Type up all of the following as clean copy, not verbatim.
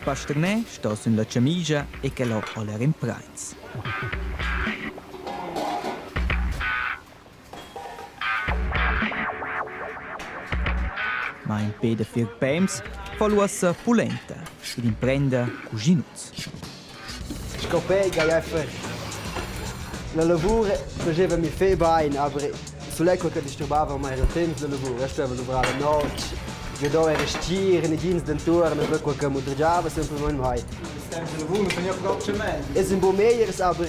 Pasternè sta sulla camicia e che l'ha alla remprains. Ma in pede fir pems fa l'uossa polenta ed imprende cuginuz. Scopega einfach la lavura faceva mi fe bene, aber sull'ecco che disturbava mai il tempo della lavura, stava a lavorare la notte, che doveva restare nei jeans d'intorno, per che modreggiava sempre mai. Das tempo della lavura bin ich auch meglio. Es sind Bomeiers, aber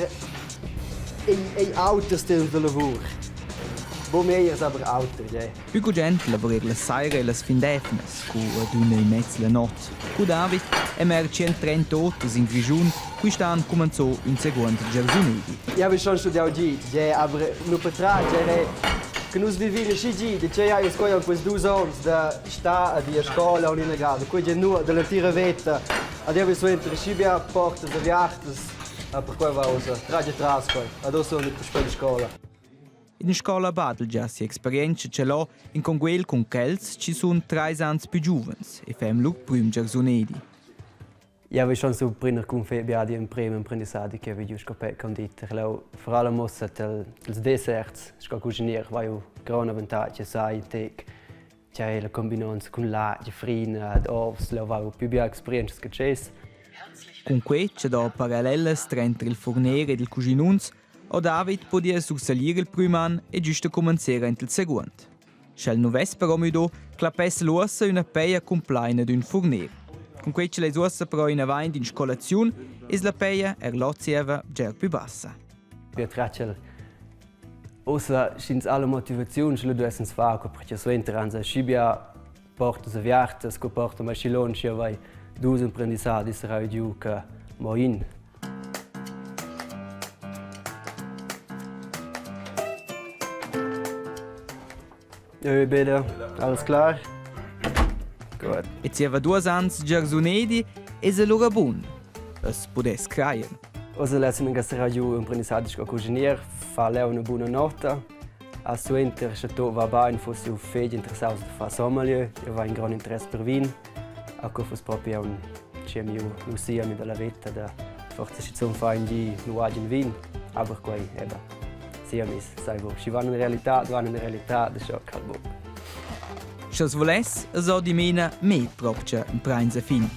ein altes tempo della lavura. Bomeiers aber alter, ja. Più gente lavora la sera e le findefnes, con aduna in mezzo la notte. Con David e mer 130 in Grigiun, quest'anno cominciò un secondo Gersonedi. Ich habe schon studiert Git, ja, aber nur Vertrag, ja, che non vivi in Git, ja, io scoglio questi 2 anni da sta di scuola o illegale, quindi nur della tira vetta, adesso so entre Scibia, portas, aviartas, per cui va usa, traje trasco, adesso sono per la scuola. In scuola Badelgia si esperienza ce l'ho in conguel con Kels ci sono 3 anni più giovens e femlu prim Gersonedi. Ja, vi schon so brinner kun febia di un primo apprendissage che vi gius copec conditer. Vor allem muss els desserts, sco cucinier, vai u grana vantaggio sai tec. C'è la combinanza con l'acqua, frina, ad ovs, la vai u più bia esperienze che c'è. Con que c'è da parallelles tra il fornere ed il cuginunz, o David podia sursalire il primo anno e giusto cominciare il secondo. Scel noves però mi do clapes l'ossa una peia completa d'un fornere. Con questo le uossa però in avanti in scolazione e la peia l'ozieva già più bassa. Wir traccial ossa schins alle motivazioni lo duessens fare perché so entranza Scibia porta se viarta scoporta ma chilon ci vai 2 apprendissage sarà giù che moin. Bitte, alles klar? Gut. E ci aveva 2 anni Gersonedi e se lo buon. Es podes creier. Osa lassen che sarà giù un apprendissage con cucinier, fa lei una buona nota. A suo inter chateau va bene, fosse un fede interessato di fare sommelier, e va in grande interesse per vino. A cui fosse proprio un CMU, Lucia mi dalla vetta da forse ci sono fare di nuovi in vino, aber poi sia mis, sai voi, ci vanno in realtà, da ciò calbo. Se voles, so di mena me proprio in pranza fin.